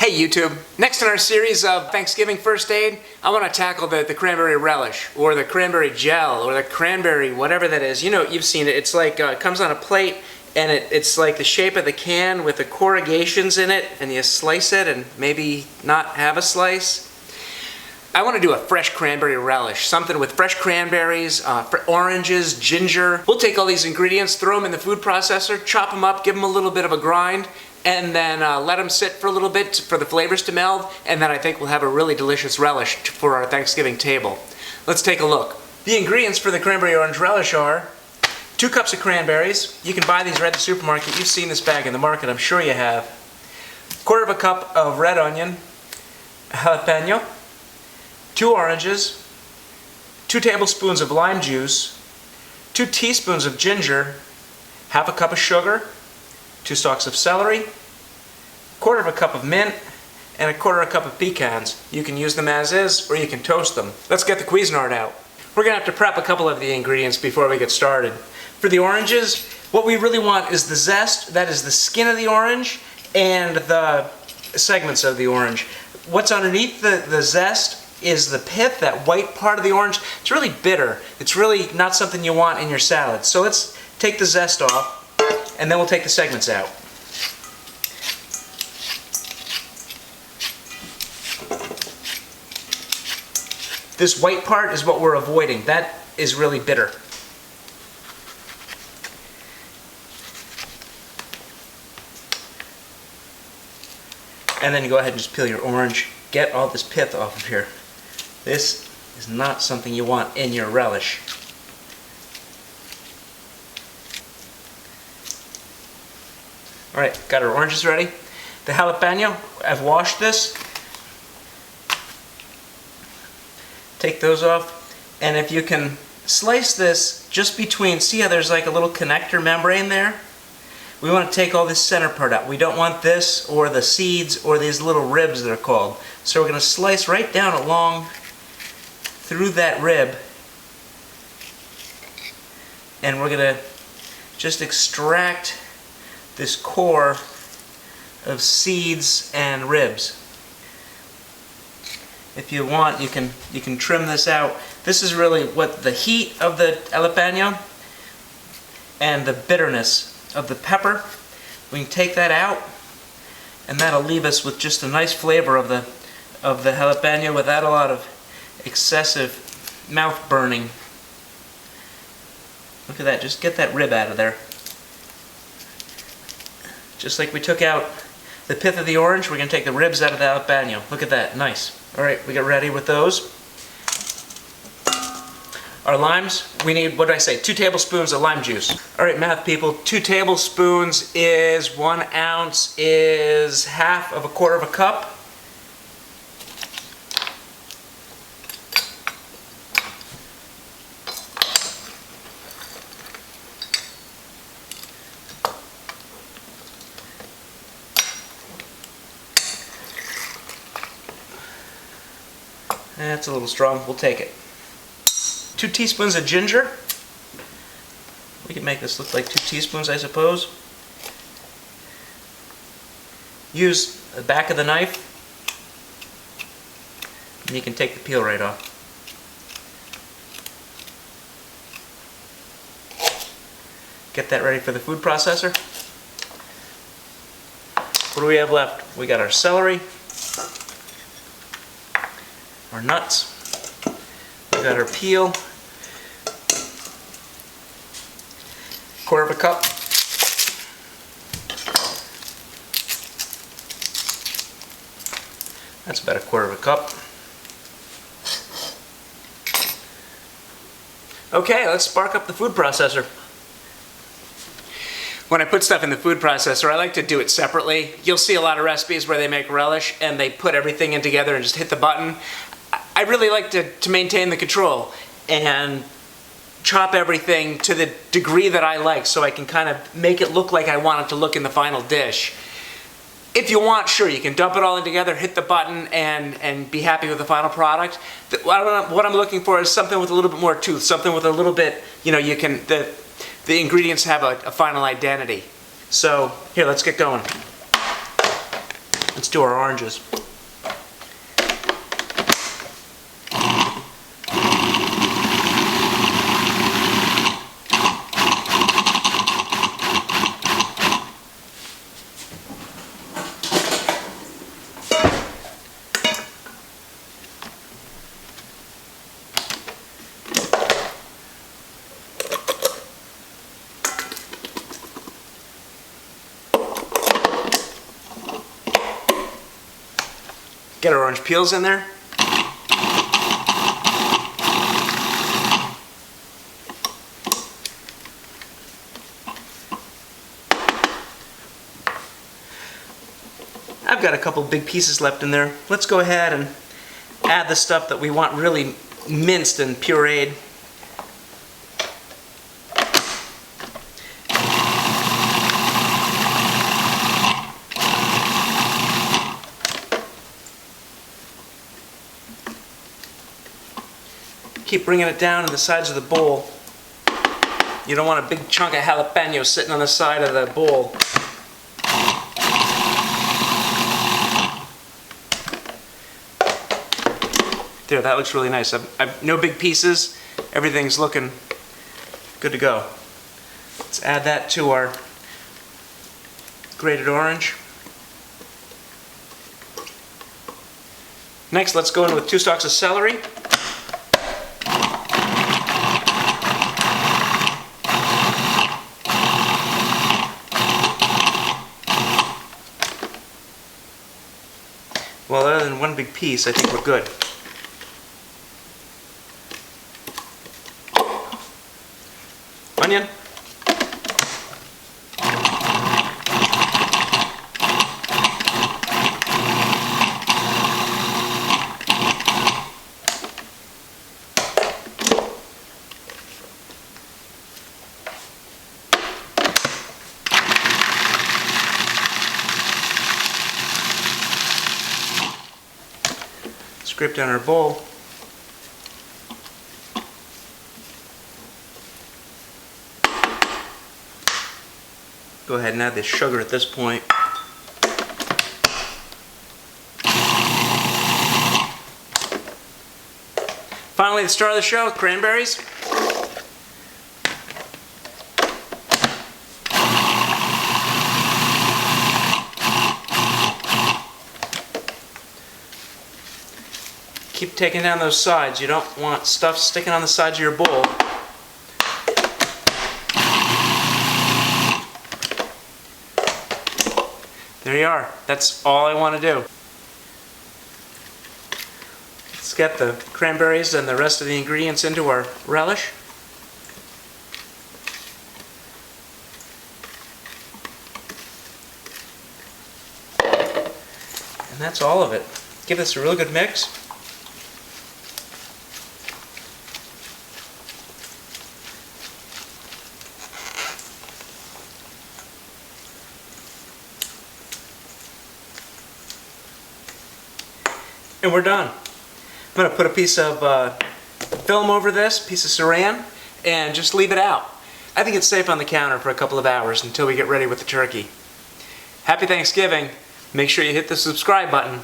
Hey YouTube! Next in our series of Thanksgiving First Aid, I want to tackle the cranberry relish, or the cranberry gel, or the cranberry whatever that is. You know, you've seen it. It's like, it comes on a plate, and it's like the shape of the can with the corrugations in it, and you slice it and maybe not have a slice. I want to do a fresh cranberry relish, something with fresh cranberries, oranges, ginger. We'll take all these ingredients, throw them in the food processor, chop them up, give them a little bit of a grind, and then let them sit for a little bit for the flavors to meld, and then I think we'll have a really delicious relish for our Thanksgiving table. Let's take a look. The ingredients for the cranberry orange relish are 2 cups of cranberries. You can buy these right at the supermarket. You've seen this bag in the market, I'm sure you have. 1/4 cup of red onion, jalapeno, 2 oranges, 2 tablespoons of lime juice, 2 teaspoons of ginger, 1/2 cup of sugar, 2 stalks of celery, 1/4 cup of mint, and 1/4 cup of pecans. You can use them as is, or you can toast them. Let's get the Cuisinart out. We're going to have to prep a couple of the ingredients before we get started. For the oranges, what we really want is the zest, that is the skin of the orange, and the segments of the orange. What's underneath the zest is the pith, that white part of the orange. It's really bitter. It's really not something you want in your salad. So let's take the zest off, and then we'll take the segments out. This white part is what we're avoiding. That is really bitter. And then you go ahead and just peel your orange. Get all this pith off of here. This is not something you want in your relish. Alright, got our oranges ready. The jalapeno, I've washed this. Take those off. And if you can slice this just between, see how there's like a little connector membrane there? We want to take all this center part out. We don't want this or the seeds or these little ribs that are called. So we're going to slice right down along through that rib. And we're going to just extract this core of seeds and ribs. If you want, you can trim this out. This is really what the heat of the jalapeno and the bitterness of the pepper. We can take that out, and that'll leave us with just a nice flavor of the jalapeno without a lot of excessive mouth burning. Look at that, just get that rib out of there. Just like we took out the pith of the orange, we're going to take the ribs out of the jalapeno. Look at that, nice. Alright, we get ready with those. Our limes, we need, what did I say, 2 tablespoons of lime juice. Alright, math people, 2 tablespoons is 1 ounce is 1/2 cup. That's a little strong, we'll take it. 2 teaspoons of ginger. We can make this look like 2 teaspoons, I suppose. Use the back of the knife, and you can take the peel right off. Get that ready for the food processor. What do we have left? We got our celery, our nuts, we got our peel, 1/4 cup, that's about 1/4 cup. Okay, let's spark up the food processor. When I put stuff in the food processor, I like to do it separately. You'll see a lot of recipes where they make relish and they put everything in together and just hit the button. I really like to maintain the control and chop everything to the degree that I like, so I can kind of make it look like I want it to look in the final dish. If you want, sure, you can dump it all in together, hit the button, and be happy with the final product. What I'm looking for is something with a little bit more tooth, something with a little bit, you know, the ingredients have a final identity. So, here, let's get going. Let's do our oranges. Get our orange peels in there. I've got a couple big pieces left in there. Let's go ahead and add the stuff that we want really minced and pureed. Keep bringing it down to the sides of the bowl. You don't want a big chunk of jalapeno sitting on the side of the bowl. There, that looks really nice. I've no big pieces. Everything's looking good to go. Let's add that to our grated orange. Next, let's go in with 2 stalks of celery. Well, other than one big piece, I think we're good. Onion. Scrape down our bowl. Go ahead and add the sugar at this point. Finally, the star of the show, cranberries. Keep taking down those sides. You don't want stuff sticking on the sides of your bowl. There you are. That's all I want to do. Let's get the cranberries and the rest of the ingredients into our relish. And that's all of it. Give this a real good mix. And we're done. I'm going to put a piece of film over this, piece of saran, and just leave it out. I think it's safe on the counter for a couple of hours until we get ready with the turkey. Happy Thanksgiving. Make sure you hit the subscribe button.